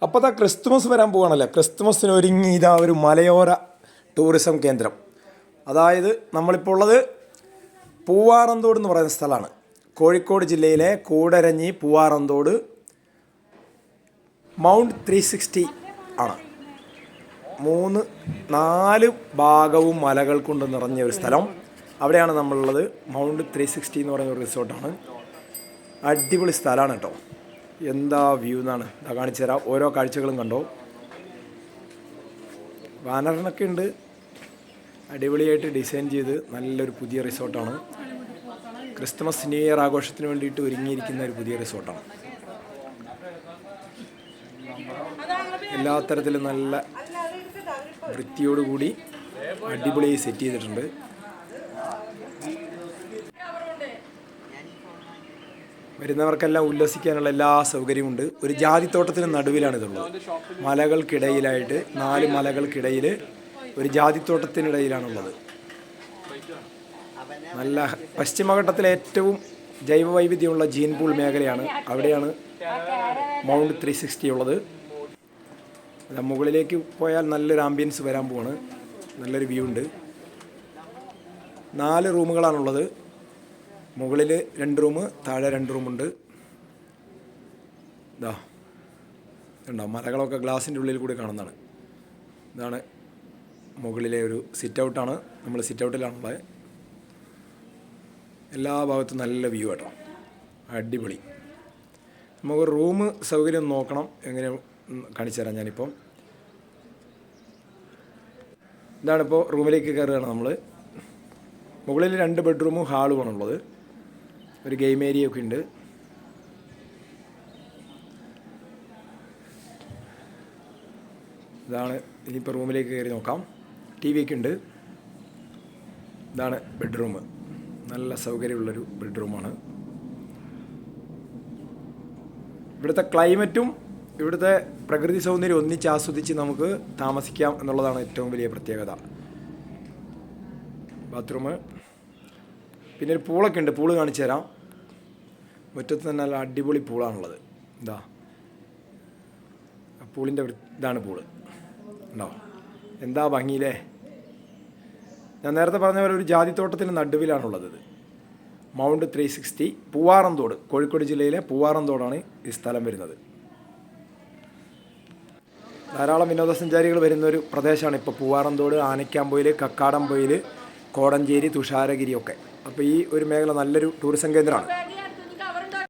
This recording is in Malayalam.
അപ്പോൾ അതാ ക്രിസ്തുമസ് വരാൻ പോവുകയാണല്ലോ. ക്രിസ്തുമസിന് ഒരുങ്ങി ഇതാ ഒരു മലയോര ടൂറിസം കേന്ദ്രം. അതായത് നമ്മളിപ്പോൾ ഉള്ളത് പൂവാറന്തോട് എന്ന് പറയുന്ന സ്ഥലമാണ്. കോഴിക്കോട് ജില്ലയിലെ കൂടരഞ്ഞി പൂവാറന്തോട് മൗണ്ട് 360 ആണ്. 4 ഭാഗവും മലകൾ കൊണ്ട് നിറഞ്ഞ ഒരു സ്ഥലം. അവിടെയാണ് നമ്മളുള്ളത്. മൗണ്ട് 360 എന്ന് പറയുന്ന ഒരു റിസോർട്ടാണ്. അടിപൊളി സ്ഥലമാണ് കേട്ടോ. എന്താ വ്യൂ എന്നാണ് കാണിച്ചു തരാം. ഓരോ കാഴ്ചകളും കണ്ടോ. ബാനറിനൊക്കെ ഉണ്ട്. അടിപൊളിയായിട്ട് ഡിസൈൻ ചെയ്ത് നല്ലൊരു പുതിയ റിസോർട്ടാണ്. ക്രിസ്മസ് ന്യൂ ഇയർ ആഘോഷത്തിന് വേണ്ടിയിട്ട് ഒരുങ്ങിയിരിക്കുന്ന ഒരു പുതിയ റിസോർട്ടാണ്. എല്ലാ തരത്തിലും നല്ല വൃത്തിയോടുകൂടി അടിപൊളിയായി സെറ്റ് ചെയ്തിട്ടുണ്ട്. വരുന്നവർക്കെല്ലാം ഉല്ലസിക്കാനുള്ള എല്ലാ സൗകര്യമുണ്ട്. ഒരു ജാതിത്തോട്ടത്തിന് നടുവിലാണ് ഇതുള്ളത്. മലകൾക്കിടയിലായിട്ട് 4 മലകൾക്കിടയിൽ ഒരു ജാതിത്തോട്ടത്തിനിടയിലാണുള്ളത്. നല്ല പശ്ചിമഘട്ടത്തിലെ ഏറ്റവും ജൈവവൈവിധ്യമുള്ള ജീൻപൂൾ മേഖലയാണ്. അവിടെയാണ് മൗണ്ട് 360 ഉള്ളത്. മുകളിലേക്ക് പോയാൽ നല്ലൊരു ആംബിയൻസ് വരാൻ പോവാണ്. നല്ലൊരു വ്യൂ ഉണ്ട്. 4 റൂമുകളാണുള്ളത്. മുകളിൽ 2 റൂം, താഴെ 2 റൂമുണ്ട്. ഇതാ ഉണ്ടോ, മലകളൊക്കെ ഗ്ലാസിൻ്റെ ഉള്ളിൽ കൂടി കാണുന്നതാണ്. ഇതാണ് മുകളിലെ ഒരു സിറ്റ് ഔട്ടാണ്. നമ്മൾ സിറ്റ് ഔട്ടിലാണുള്ളത്. എല്ലാ ഭാഗത്തും നല്ല വ്യൂ കേട്ടോ. അടിപൊളി. നമുക്ക് റൂം സൗകര്യം നോക്കണം. എങ്ങനെ കാണിച്ചു തരാം ഞാനിപ്പം. ഇതാണിപ്പോൾ റൂമിലേക്ക് കയറുകയാണ് നമ്മൾ. മുകളിൽ 2 ബെഡ്റൂമും ഹാളുമാണുള്ളത്. ഒരു ഗെയിം ഏരിയ ഒക്കെ ഉണ്ട്. ഇതാണ്. ഇനിയിപ്പോൾ റൂമിലേക്ക് കയറി നോക്കാം. ടി വി ഒക്കെ ഉണ്ട്. ഇതാണ് ബെഡ്റൂം. നല്ല സൗകര്യമുള്ളൊരു ബെഡ്റൂമാണ്. ഇവിടുത്തെ ക്ലൈമറ്റും ഇവിടുത്തെ പ്രകൃതി സൗന്ദര്യം ഒന്നിച്ച് ആസ്വദിച്ച് നമുക്ക് താമസിക്കാം എന്നുള്ളതാണ് ഏറ്റവും വലിയ പ്രത്യേകത. ബാത്റൂം, പിന്നെ ഒരു പൂളൊക്കെ ഉണ്ട്. പൂള് കാണിച്ചു തരാം. മുറ്റത്ത് തന്നെ നല്ല അടിപൊളി പൂളാണുള്ളത്. ഇതാ പൂളിൻ്റെ ഇതാണ് പൂള്. ഉണ്ടോ, എന്താ ഭംഗിയില്ലേ. ഞാൻ നേരത്തെ പറഞ്ഞ പോലെ ഒരു ജാതിത്തോട്ടത്തിന് നടുവിലാണുള്ളത്. ഇത് മൗണ്ട് 360 പൂവാറന്തോട്, കോഴിക്കോട് ജില്ലയിലെ പൂവാറന്തോടാണ് ഈ സ്ഥലം വരുന്നത്. ധാരാളം വിനോദസഞ്ചാരികൾ വരുന്നൊരു പ്രദേശമാണ് ഇപ്പോൾ പൂവാറന്തോട്. ആനക്കാംപൊയിൽ, കക്കാടംപൊയിൽ, കോടഞ്ചേരി, തുഷാരഗിരി ഒക്കെ. അപ്പോൾ ഈ ഒരു മേഖല നല്ലൊരു ടൂറിസം കേന്ദ്രമാണ്.